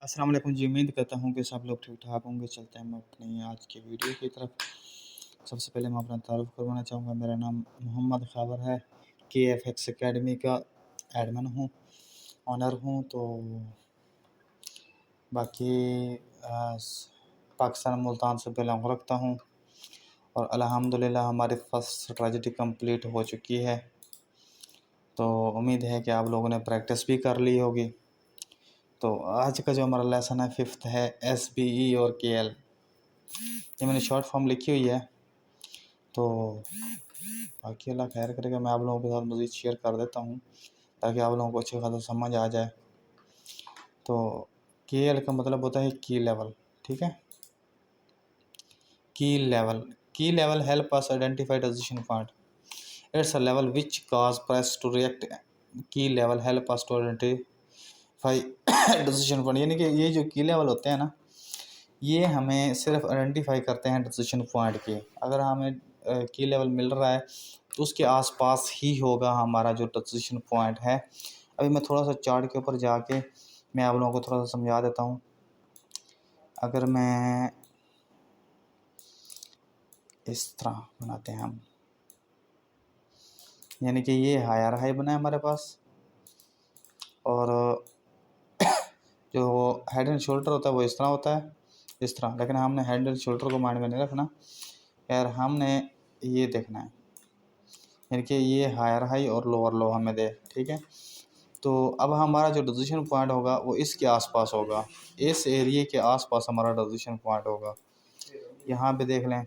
अस्सलाम वालेकुम जी। उम्मीद करता हूँ कि सब लोग ठीक-ठाक होंगे। चलते हैं हम अपनी आज की वीडियो की तरफ। सबसे पहले मैं अपना तारुफ़ करवाना चाहूँगा। मेरा नाम मोहम्मद ख़ाबर है। KFX अकेडमी का एडमिन हूँ, ओनर हूँ। तो बाकी पाकिस्तान मुल्तान से बिलॉन्ग रखता हूँ और अल्हम्दुलिल्लाह हमारी फ़र्स्ट ट्रेजेडी कंप्लीट हो चुकी है। तो उम्मीद है कि आप लोगों ने प्रैक्टिस भी कर ली होगी। तो आज का जो हमारा लेसन है 5th है SBE और KL। ये मैंने शॉर्ट फॉर्म लिखी हुई है। तो बाकी अल्लाह खैर करेगा। मैं आप लोगों के साथ मज़ीद शेयर कर देता हूँ ताकि आप लोगों को अच्छी खासा समझ आ जाए। तो KL का मतलब होता है की लेवल, ठीक है। Key level help us identify decision point. It's a level which cause price to react. Key level help us to identify decision point, यानी कि ये जो की लेवल होते हैं ना, ये हमें सिर्फ आइडेंटिफाई करते हैं डिसीजन पॉइंट के। अगर हमें की लेवल मिल रहा है तो उसके आसपास ही होगा हमारा जो डिसीजन पॉइंट है। अभी मैं थोड़ा सा चार्ट के ऊपर जाके मैं आप लोगों को थोड़ा सा समझा देता हूँ। अगर मैं इस तरह बनाते हैं हम, यानी कि ये हायर हाई बना है हमारे पास, और जो हेड एंड शोल्डर होता है वो इस तरह होता है, इस तरह। लेकिन हमने हेड एंड शोल्डर को माइंड में नहीं रखना यार, हमने ये देखना है, यानी कि ये हायर हाई और लोअर लो हमें दे, ठीक है। तो अब हमारा जो डिसीजन पॉइंट होगा वो इसके आसपास होगा, इस एरिए के आसपास हमारा डिसीजन पॉइंट होगा। यहाँ पे देख लें,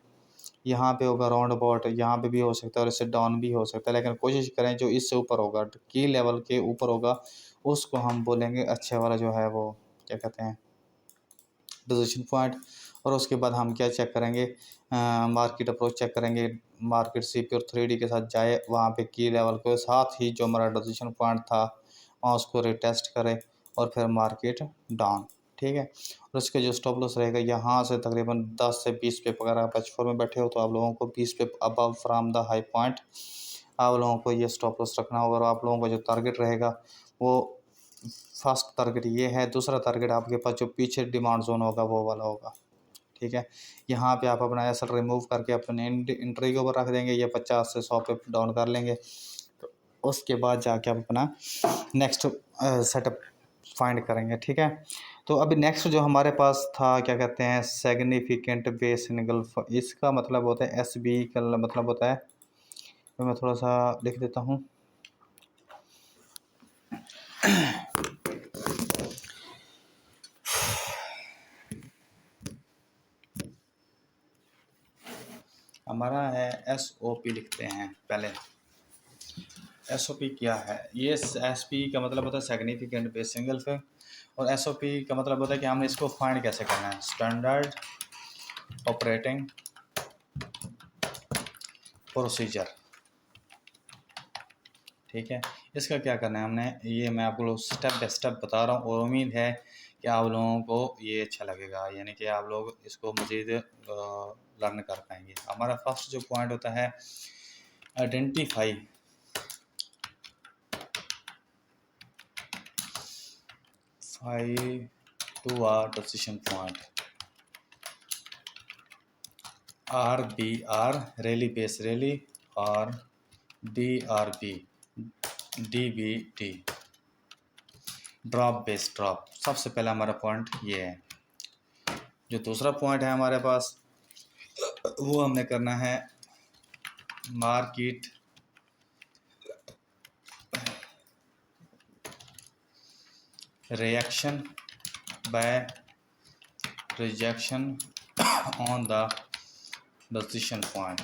यहाँ पे होगा राउंड अबाउट, यहाँ पे भी हो सकता है और इससे डाउन भी हो सकता है, लेकिन कोशिश करें जो इससे ऊपर होगा, की लेवल के ऊपर होगा, उसको हम बोलेंगे अच्छे वाला जो है वो क्या कहते हैं, डिसीजन पॉइंट। और उसके बाद हम क्या चेक करेंगे, मार्केट अप्रोच चेक करेंगे। मार्केट CP और 3D के साथ जाए, वहाँ पे की लेवल के साथ ही जो हमारा डिसीजन पॉइंट था वहाँ उसको रिटेस्ट करें और फिर मार्केट डाउन, ठीक है। और उसके जो स्टॉप लॉस रहेगा यहाँ से तकरीबन 10 से 20 पे, अगर आप H4 में बैठे हो तो आप लोगों को 20 पे above from the high point आप लोगों को ये स्टॉप लॉस रखना होगा। और आप लोगों का जो टारगेट रहेगा वो फर्स्ट टारगेट ये है, दूसरा टारगेट आपके पास जो पीछे डिमांड जोन होगा वो वाला होगा, ठीक है। यहाँ पे आप अपना एसएल रिमूव करके अपने एंट्री के ऊपर रख देंगे, ये 50 से 100 पे डाउन कर लेंगे। तो उसके बाद जाके आप अपना नेक्स्ट सेटअप फाइंड करेंगे, ठीक है। तो अभी नेक्स्ट जो हमारे पास था क्या कहते हैं, सिग्निफिकेंट बेस इनगल्फ, इसका मतलब होता है SB का मतलब होता है, तो मैं थोड़ा सा लिख देता हूँ। हमारा है SOP, लिखते हैं पहले। SOP क्या है, ये SP का मतलब होता है सिग्निफिकेंट बेस सिंगल पे, और SOP का मतलब होता है कि हमने इसको फाइंड कैसे करना है, स्टैंडर्ड ऑपरेटिंग प्रोसीजर, ठीक है। इसका क्या करना है हमने, ये मैं आप लोग स्टेप बाय स्टेप बता रहा हूँ और उम्मीद है कि आप लोगों को ये अच्छा लगेगा, यानी कि आप लोग इसको मज़ीद लर्न कर पाएंगे। हमारा फर्स्ट जो पॉइंट होता है, identify to our decision point, RBR rally base rally, और DRB DBD drop base drop. सबसे पहला हमारा पॉइंट ये है। जो दूसरा पॉइंट है हमारे पास वो हमने करना है market reaction by rejection on the decision point.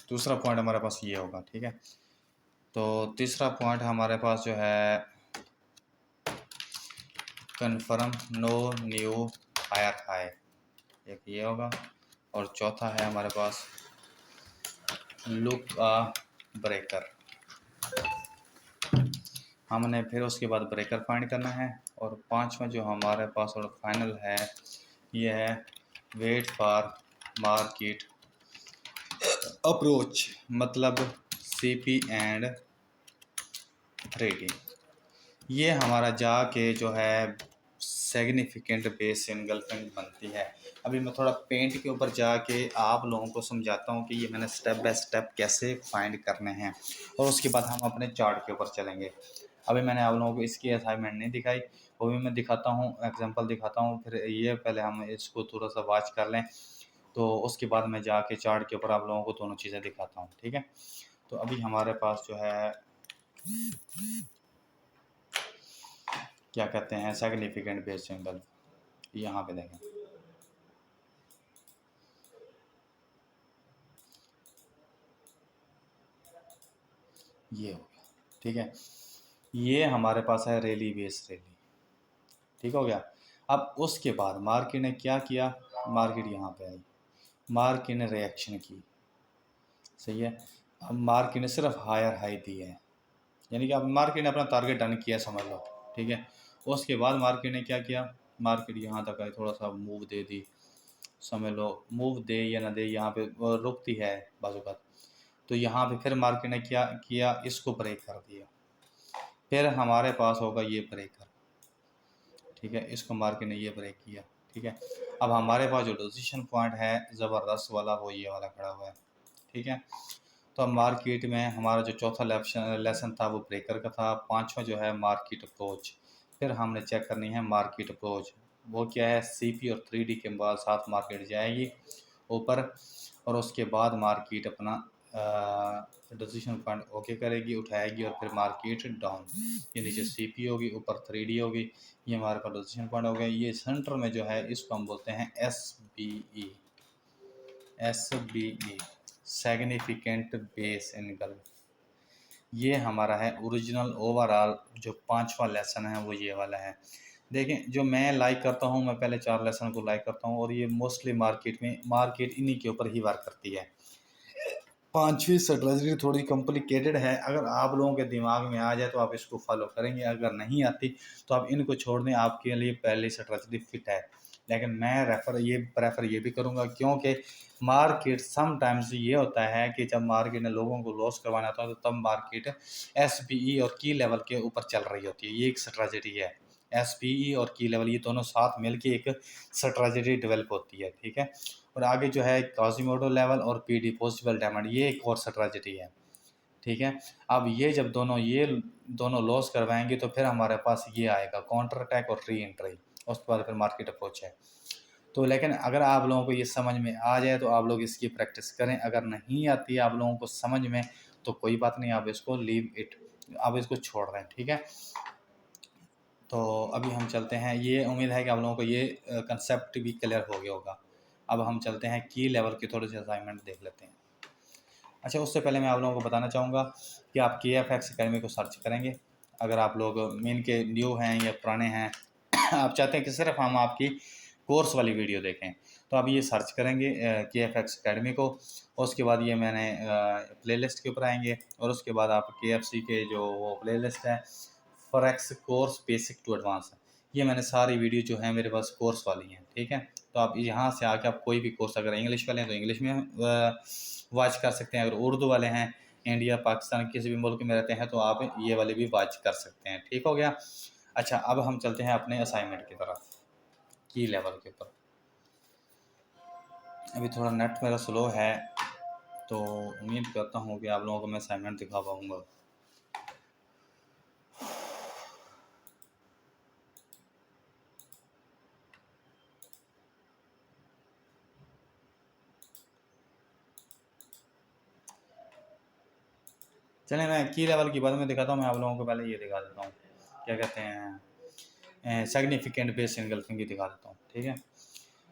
दूसरा पॉइंट हमारे पास ये होगा, ठीक है। तो तीसरा पॉइंट हमारे पास जो है confirm no new higher high, एक ये होगा। और चौथा है हमारे पास लुक आ ब्रेकर, हमने फिर उसके बाद ब्रेकर फाइंड करना है। और पांचवा जो हमारे पास और फाइनल है ये है वेट फॉर मार्केट अप्रोच, मतलब CP एंड 3D। ये हमारा जाके जो है सिग्निफिकेंट बेस एनगल्फिंग बनती है। अभी मैं थोड़ा पेंट के ऊपर जाके आप लोगों को समझाता हूँ कि ये मैंने स्टेप बाय स्टेप कैसे फाइंड करने हैं, और उसके बाद हम अपने चार्ट के ऊपर चलेंगे। अभी मैंने आप लोगों को इसकी असाइनमेंट नहीं दिखाई, वो भी मैं दिखाता हूँ, एग्जांपल दिखाता हूँ। फिर ये पहले हम इसको थोड़ा सा वॉच कर लें, तो उसके बाद मैं जाके चार्ट के ऊपर आप लोगों को दोनों चीज़ें दिखाता हूँ, ठीक है। तो अभी हमारे पास जो है क्या कहते हैं सिग्निफिकेंट बेस एंगल, यहाँ पे देखें। ये हो गया, ठीक है। ये हमारे पास है रेली बेस रेली, ठीक हो गया। अब उसके बाद मार्केट ने क्या किया, मार्केट यहाँ पे आई, मार्केट ने रिएक्शन की, सही है। अब मार्केट ने सिर्फ हायर हाई दी है, यानी कि अब मार्केट ने अपना टारगेट डन किया समझ लो, ठीक है। उसके बाद मार्केट ने क्या किया, मार्केट यहाँ तक आई, थोड़ा सा मूव दे दी, समझ लो मूव दे या ना दे, यहाँ पे वो रुकती है बाजू का। तो यहाँ पे फिर मार्केट ने क्या किया, इसको ब्रेक कर दिया, फिर हमारे पास होगा ये ब्रेकर, ठीक है। इसको मार्केट ने ये ब्रेक किया, ठीक है। अब हमारे पास जो डिसीजन पॉइंट है ज़बरदस्त वाला, वो ये वाला खड़ा हुआ है, ठीक है। तो अब मार्केट में हमारा जो चौथा लेसन था वो ब्रेकर का था, पांचवा जो है मार्केट अप्रोच। फिर हमने चेक करनी है मार्केट अप्रोच, वो क्या है, सीपी और 3D के बाद साथ मार्केट जाएगी ऊपर, और उसके बाद मार्केट अपना डिसीजन पॉइंट ओके करेगी, उठाएगी, और फिर मार्केट डाउन, ये नीचे सीपी होगी, ऊपर 3D होगी, ये हमारे पास डिसीजन पॉइंट हो गया। ये सेंटर में जो है इसको हम बोलते हैं SBE, SBE significant base angle. ये हमारा है ओरिजिनल ओवरऑल जो पांचवा लेसन है वो ये वाला है। देखें, जो मैं लाइक करता हूँ, मैं पहले 4 लेसन को लाइक करता हूँ, और ये मोस्टली मार्केट इन्हीं के ऊपर ही वर्क करती है। पांचवी स्ट्रेटजी थोड़ी कॉम्प्लिकेटेड है, अगर आप लोगों के दिमाग में आ जाए तो आप इसको फॉलो करेंगे, अगर नहीं आती तो आप इनको छोड़ दें, आपके लिए पहली स्ट्रेटजी फिट है। लेकिन मैं प्रेफर ये भी करूँगा, क्योंकि मार्केट समटाइम्स ये होता है कि जब मार्केट ने लोगों को लॉस करवाना होता है, तो तब मार्केट SPE और की लेवल के ऊपर चल रही होती है। ये एक स्ट्रेटजी है, SPE और की लेवल, ये दोनों साथ मिलके एक स्ट्रेटजी डेवलप होती है, ठीक है। और आगे जो है क्वासिमोडो लेवल और PD पॉसिबल डायमंड, ये एक और स्ट्रेटजी है, ठीक है। अब ये दोनों लॉस करवाएंगे तो फिर हमारे पास ये आएगा काउंटर अटैक और री एंट्री, उसके बाद फिर मार्केट अप्रोच है। तो लेकिन अगर आप लोगों को ये समझ में आ जाए तो आप लोग इसकी प्रैक्टिस करें, अगर नहीं आती है आप लोगों को समझ में तो कोई बात नहीं, आप इसको लीव इट, आप इसको छोड़ दें, ठीक है। तो अभी हम चलते हैं, ये उम्मीद है कि आप लोगों को ये कंसेप्ट भी क्लियर हो गया होगा। अब हम चलते हैं की लेवल की थोड़ी सी असाइनमेंट देख लेते हैं। अच्छा, उससे पहले मैं आप लोगों को बताना चाहूँगा कि आप KFX अकेडमी को सर्च करेंगे, अगर आप लोग मेन के न्यू हैं या पुराने हैं आप चाहते हैं कि सिर्फ हम आपकी कोर्स वाली वीडियो देखें, तो आप ये सर्च करेंगे KFX अकेडमी को। उसके बाद ये मैंने प्लेलिस्ट के ऊपर आएंगे, और उसके बाद आप KFC के जो वो प्लेलिस्ट है forex course basic to advance, ये मैंने सारी वीडियो जो है मेरे पास कोर्स वाली हैं, ठीक है। तो आप यहाँ से आके आप कोई भी कोर्स, अगर इंग्लिश वाले हैं तो इंग्लिश में वॉच कर सकते हैं, अगर उर्दू वाले हैं, इंडिया पाकिस्तान किसी भी मुल्क में रहते हैं, तो आप ये वाले भी वॉच कर सकते हैं, ठीक हो गया। अच्छा, अब हम चलते हैं अपने असाइनमेंट की तरफ, की लेवल के ऊपर। अभी थोड़ा नेट मेरा स्लो है, तो उम्मीद करता हूँ कि आप लोगों को मैं असाइनमेंट दिखा पाऊँगा। चलिए, मैं की लेवल की बाद में दिखाता हूँ, मैं आप लोगों को पहले ये दिखा देता हूँ, क्या कहते हैं सिग्निफिकेंट बेस एनगल्फिंग की दिखा देता हूँ, ठीक है।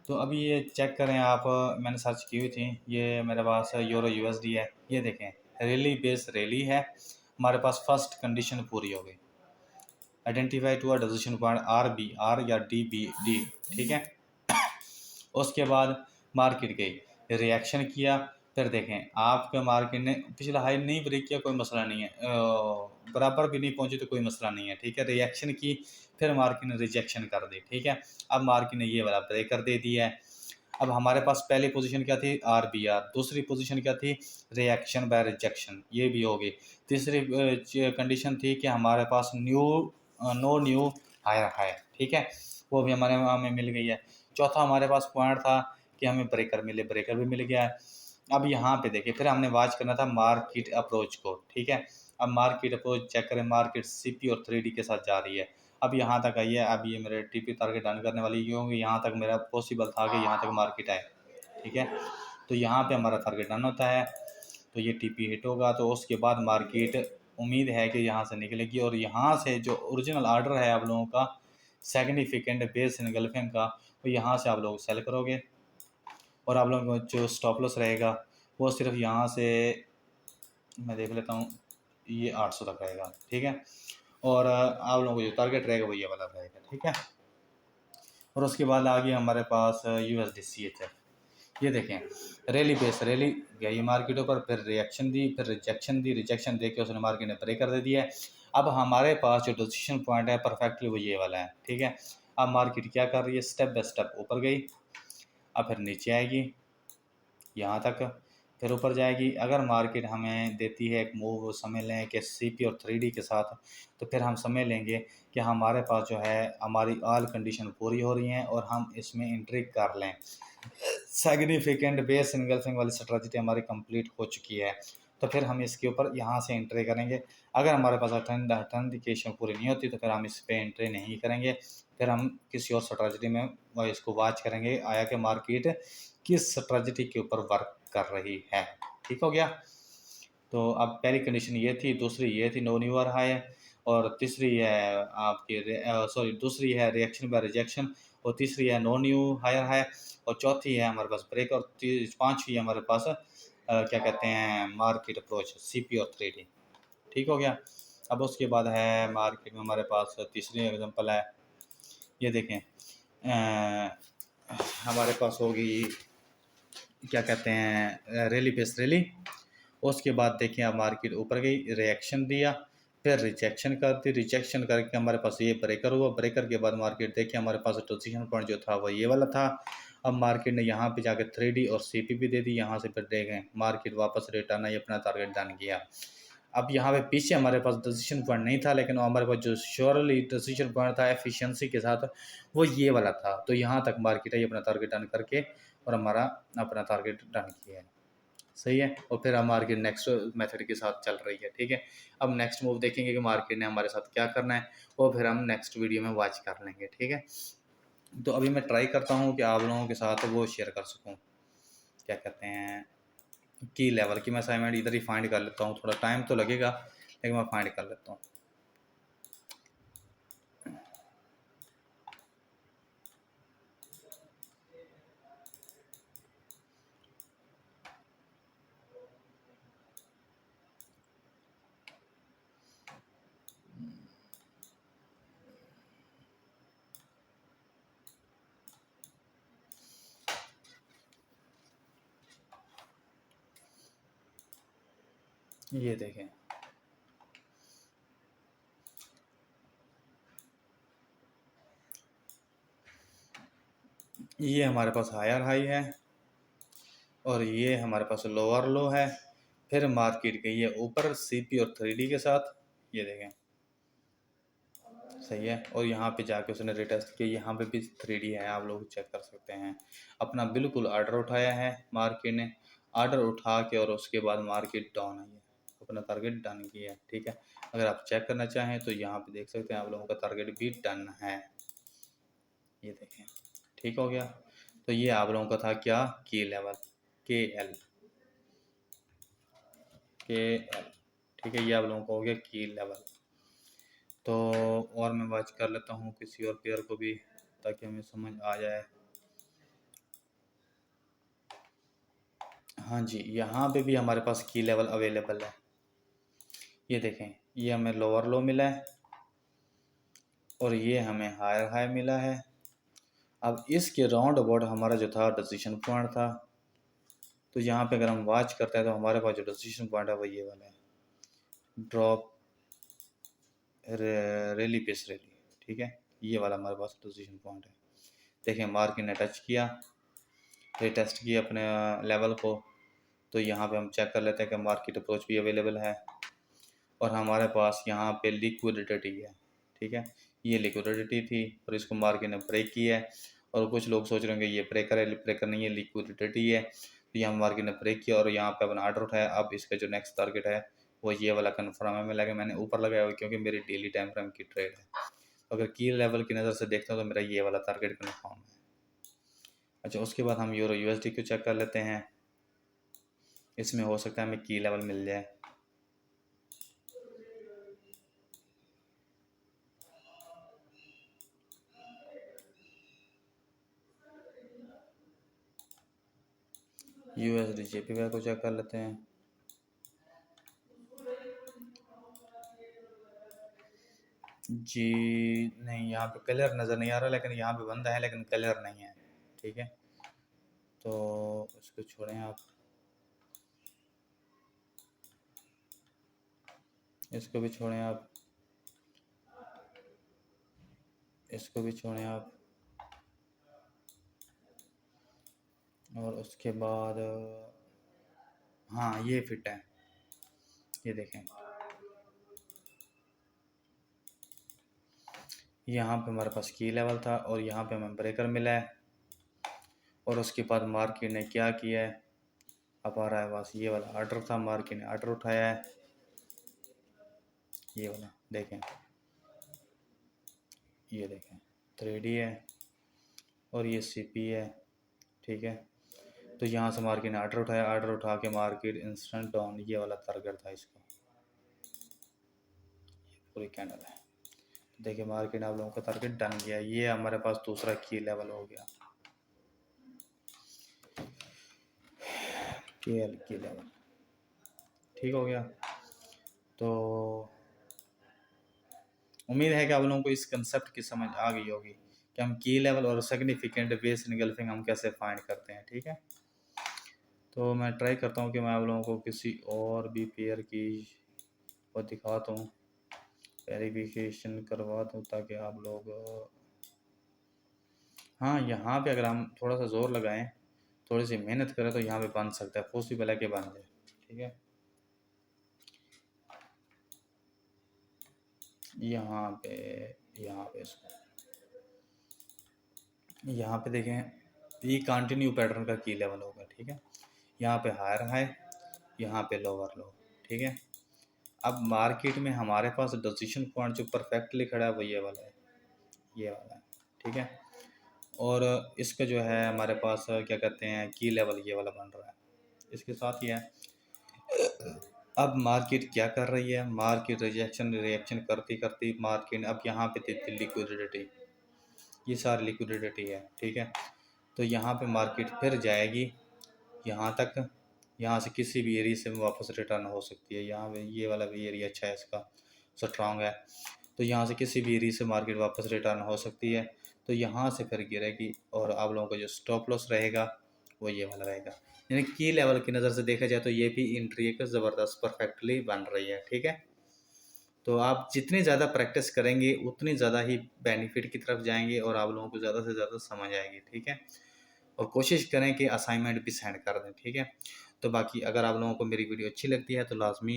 तो अभी ये चेक करें आप, मैंने सर्च की हुई थी, ये मेरे पास यूरो USD है, ये देखें रेली बेस रेली है, हमारे पास फर्स्ट कंडीशन पूरी हो गई, identify to a decision point RBR या DBD, ठीक है। उसके बाद मार्केट गई, रिएक्शन किया, फिर देखें आपके मार्केट ने पिछला हाई नहीं ब्रेक किया, कोई मसला नहीं है, बराबर भी नहीं पहुंची तो कोई मसला नहीं है, ठीक है। रिएक्शन की, फिर मार्केट ने रिजेक्शन कर दी, ठीक है। अब मार्केट ने ये वाला ब्रेकर दे दिया है। अब हमारे पास पहली पोजीशन क्या थी, RBR, दूसरी पोजीशन क्या थी, रिएक्शन बाय रिजेक्शन, ये भी हो गई। तीसरी कंडीशन थी कि हमारे पास new no new higher high, ठीक है, वो भी हमें मिल गई है। चौथा हमारे पास पॉइंट था कि हमें ब्रेकर मिले, ब्रेकर भी मिल गया है। अब यहाँ पे देखिए फिर हमने वॉच करना था मार्केट अप्रोच को, ठीक है। अब मार्केट अप्रोच चेक करें, मार्केट सीपी और 3D के साथ जा रही है। अब यहाँ तक आई है, अब ये मेरे टीपी टारगेट डन करने वाली, क्योंकि यहाँ तक मेरा पॉसिबल था कि यहाँ तक मार्केट आए, ठीक है। तो यहाँ पे हमारा टारगेट डन होता है, तो ये टीपी हिट होगा, तो उसके बाद मार्केट उम्मीद है कि यहाँ से निकलेगी, और यहाँ से जो ओरिजिनल ऑर्डर है आप लोगों का सिग्निफिकेंट बेस एंगल्फिंग का, तो यहाँ से आप लोग सेल करोगे, और आप लोगों को जो स्टॉप लॉस रहेगा वो सिर्फ यहाँ से मैं देख लेता हूँ, ये 800 तक रहेगा, ठीक है। और आप लोगों को जो टारगेट रहेगा वो ये वाला रहेगा, ठीक है। और उसके बाद आ गया हमारे पास USD ये देखें, रैली बेस रैली गई मार्केटों पर, फिर रिएक्शन दी, फिर रिजेक्शन दी, रिजेक्शन दे के उसने मार्केट ने ब्रेकर दे दिया है। अब हमारे पास जो डिसीजन पॉइंट है परफेक्टली वो ये वाला है, ठीक है। अब मार्केट क्या कर रही है, स्टेप बाय स्टेप ऊपर गई, अब फिर नीचे आएगी यहाँ तक, फिर ऊपर जाएगी। अगर मार्केट हमें देती है एक मूव, समझ लें कि सीपी और 3D के साथ, तो फिर हम समझ लेंगे कि हमारे पास जो है हमारी ऑल कंडीशन पूरी हो रही हैं और हम इसमें एंट्री कर लें। सिग्निफिकेंट बेस एंगल्फिंग वाली स्ट्रेटजी हमारी कंप्लीट हो चुकी है, तो फिर हम इसके ऊपर यहाँ से एंट्री करेंगे। अगर हमारे पास ऑथेंटिकेशन पूरी नहीं होती तो फिर हम इस पर एंट्री नहीं करेंगे, फिर हम किसी और स्ट्रेटजी में इसको वॉच करेंगे आया कि मार्केट किस स्ट्रेटजी के ऊपर वर्क कर रही है, ठीक हो गया। तो अब पहली कंडीशन ये थी, दूसरी ये थी नो न्यू हाई है, और तीसरी है आपकी दूसरी है रिएक्शन बाय रिजेक्शन, और तीसरी है नो न्यू हायर है, और चौथी है हमारे पास ब्रेक, और पांचवी है हमारे पास क्या कहते हैं मार्केट अप्रोच सीपी और 3D, ठीक हो गया। अब उसके बाद है मार्केट में हमारे पास तीसरी एग्जांपल है, ये देखें हमारे पास होगी क्या कहते हैं रैली बेस रैली। उसके बाद देखिए अब मार्केट ऊपर गई, रिएक्शन दिया, फिर रिजेक्शन करती, रिजेक्शन करके हमारे पास ये ब्रेकर हुआ, ब्रेकर के बाद मार्केट देखिए हमारे पास पोजीशन पॉइंट जो था वो ये वाला था। अब मार्केट ने यहाँ पे जाकर 3D और सीपी भी दे दी, यहाँ से फिर देखें मार्केट वापस रिटर्न आई, अपना टारगेट डन किया। अब यहाँ पे पीछे हमारे पास डिसीजन पॉइंट नहीं था, लेकिन हमारे पास जो श्योरली डिसीजन पॉइंट था एफिशिएंसी के साथ वो ये वाला था, तो यहाँ तक मार्केट है अपना टारगेट डन करके, और हमारा अपना टारगेट डन किया है, सही है। और फिर हम मार्केट नेक्स्ट मेथड के साथ चल रही है, ठीक है। अब नेक्स्ट मूव देखेंगे कि मार्केट ने हमारे साथ क्या करना है, और फिर हम नेक्स्ट वीडियो में वॉच कर लेंगे, ठीक है। तो अभी मैं ट्राई करता हूँ कि आप लोगों के साथ वो शेयर कर सकूँ, क्या कहते हैं की लेवल की मैं असाइनमेंट इधर ही फाइंड कर लेता हूँ, थोड़ा टाइम तो लगेगा लेकिन मैं फाइंड कर लेता हूँ। ये देखें ये हमारे पास हायर हाई है, और ये हमारे पास लोअर लो है, फिर मार्केट गई है ऊपर सीपी और 3D के साथ, ये देखें सही है। और यहाँ पे जाके उसने रिटेस्ट किया, यहाँ पे भी 3D है, आप लोग चेक कर सकते हैं। अपना बिल्कुल ऑर्डर उठाया है मार्केट ने, ऑर्डर उठा के और उसके बाद मार्केट डाउन आई है, अपना टारगेट डन किया है, ठीक है। अगर आप चेक करना चाहें तो यहाँ पे देख सकते हैं आप लोगों का टारगेट भी डन है, ये देखें, ठीक हो गया। तो ये आप लोगों का था क्या की लेवल KL, ठीक है, ये आप लोगों का हो गया की लेवल। तो और मैं वॉच कर लेता हूँ किसी और पेयर को भी ताकि हमें समझ आ जाए। हाँ जी, यहाँ पे भी हमारे पास की लेवल अवेलेबल है, ये देखें ये हमें लोअर लो मिला है और ये हमें हायर हाई मिला है। अब इसके राउंड अबाउट हमारा जो था डिसीजन पॉइंट था, तो यहाँ पे अगर हम वॉच करते हैं तो हमारे पास जो डिसीजन पॉइंट है वो ये वाला है, ड्रॉप रैली पेस रैली, ठीक है, ये वाला हमारे पास डिसीजन पॉइंट है। देखें मार्केट ने टच किया, टेस्ट किया अपने लेवल को, तो यहाँ पे हम चेक कर लेते हैं कि मार्केट अप्रोच भी अवेलेबल है और हमारे पास यहाँ पे लिक्विडिटी है, ठीक है, ये लिक्विडिटी थी और इसको मार्केट ने ब्रेक किया है। और कुछ लोग सोच रहे होंगे ये ब्रेकर है, ब्रेकर नहीं है, लिक्विडिटी है। तो यहाँ मार्केट ने ब्रेक किया और यहाँ पे अपना ऑर्डर उठाया। अब इसका जो नेक्स्ट टारगेट है वो ये वाला कन्फर्म है। मैंने ऊपर लगाया हुआ क्योंकि मेरी डेली टाइम फ्रेम की ट्रेड है। अगर की लेवल की नज़र से देखता हूँ तो मेरा ये वाला टारगेट कन्फर्म है। अच्छा, उसके बाद हम यूरो यूएसडी को चेक कर लेते हैं। इसमें हो सकता है हमें की लेवल मिल जाए। यूएसडी जेपीवाई को चेक कर लेते हैं। जी नहीं, यहाँ पे कलर नज़र नहीं आ रहा, लेकिन यहाँ पे बंदा है लेकिन कलर नहीं है। ठीक है, तो इसको छोड़ें आप, इसको भी छोड़ें आप, इसको भी छोड़ें आप। और उसके बाद हाँ ये फिट है, ये देखें, यहाँ पे हमारे पास की लेवल था और यहाँ पे हमें ब्रेकर मिला है। और उसके बाद मार्केट ने क्या किया है, अब आ रहा है बस ये वाला ऑर्डर था, मार्केट ने ऑर्डर उठाया है, ये वाला देखें, ये देखें 3D है और ये CP है। ठीक है, तो यहाँ से मार्केट ने ऑर्डर उठाया, ऑर्डर उठा के मार्केट इंस्टेंट डाउन, ये वाला टारगेट था इसका, पूरी कैंडल है। देखिए मार्केट आप लोगों का टारगेट डन गया, ये हमारे पास दूसरा की लेवल हो गया, की लेवल ठीक हो गया। तो उम्मीद है कि आप लोगों को इस कंसेप्ट की समझ आ गई होगी कि हम की लेवल और सिग्निफिकेंट बेस इनगल्फिंग हम कैसे फाइंड करते हैं। ठीक है, तो मैं ट्राई करता हूँ कि मैं आप लोगों को किसी और भी पेयर की वो दिखाता हूँ, वेरिफिकेशन करवा दूँ ताकि आप लोग हाँ यहाँ पे अगर हम थोड़ा सा ज़ोर लगाएं, थोड़ी सी मेहनत करें तो यहाँ पे बन सकता है, पॉसिबल है कि बन जाए। ठीक है, यहाँ पे इसको यहाँ पे देखें, ये कंटिन्यू पैटर्न का की लेवल होगा। ठीक है, यहाँ पे हायर हाई, यहाँ पे लोअर लो। ठीक है, अब मार्केट में हमारे पास डिसीजन पॉइंट जो परफेक्टली खड़ा है वो ये वाला है, ये वाला है। ठीक है, और इसका जो है हमारे पास क्या कहते हैं की लेवल ये वाला बन रहा है। इसके साथ ही है, अब मार्केट क्या कर रही है, मार्केट रिएक्शन करती करती मार्केट अब यहाँ पे देती लिक्विडिटी, ये सारी लिक्विडिटी है। ठीक है, तो यहाँ पे मार्केट फिर जाएगी यहाँ तक, यहाँ से किसी भी एरिया से वापस रिटर्न हो सकती है। यहाँ पे ये वाला भी एरिया अच्छा है, इसका स्ट्रांग है, तो यहाँ से किसी भी एरिया से मार्केट वापस रिटर्न हो सकती है। तो यहाँ से फिर गिरेगी और आप लोगों का जो स्टॉप लॉस रहेगा वो ये वाला रहेगा। यानी की लेवल की नज़र से देखा जाए तो ये भी एंट्री एक ज़बरदस्त परफेक्टली बन रही है। ठीक है, तो आप जितनी ज़्यादा प्रैक्टिस करेंगे उतनी ज़्यादा ही बेनिफिट की तरफ जाएंगे और आप लोगों को ज़्यादा से ज़्यादा समझ आएगी। ठीक है, और कोशिश करें कि असाइनमेंट भी सेंड कर दें। ठीक है, तो बाकी अगर आप लोगों को मेरी वीडियो अच्छी लगती है तो लाजमी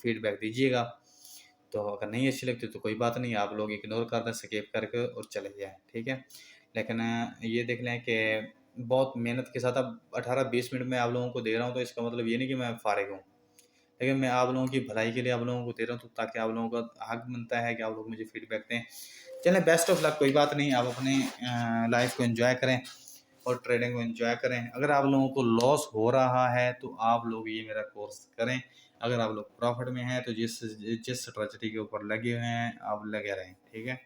फीडबैक दीजिएगा। तो अगर नहीं अच्छी लगती तो कोई बात नहीं, आप लोग इग्नोर कर दें, स्किप करके और चले जाएँ। ठीक है, लेकिन ये देख लें कि बहुत मेहनत के साथ अब 18-20 मिनट में आप लोगों को दे रहा हूँ, तो इसका मतलब ये नहीं कि मैं फारिग हूँ, लेकिन मैं आप लोगों की भलाई के लिए आप लोगों को दे रहा हूँ, तो ताकि आप लोगों का हक बनता है कि आप लोग मुझे फीडबैक दें। चलें, बेस्ट ऑफ लक, कोई बात नहीं, आप अपने लाइफ को एंजॉय करें और ट्रेडिंग को एंजॉय करें। अगर आप लोगों को लॉस हो रहा है तो आप लोग ये मेरा कोर्स करें, अगर आप लोग प्रॉफिट में हैं तो जिस स्ट्रेटजी के ऊपर लगे हुए हैं आप लगे रहें। ठीक है।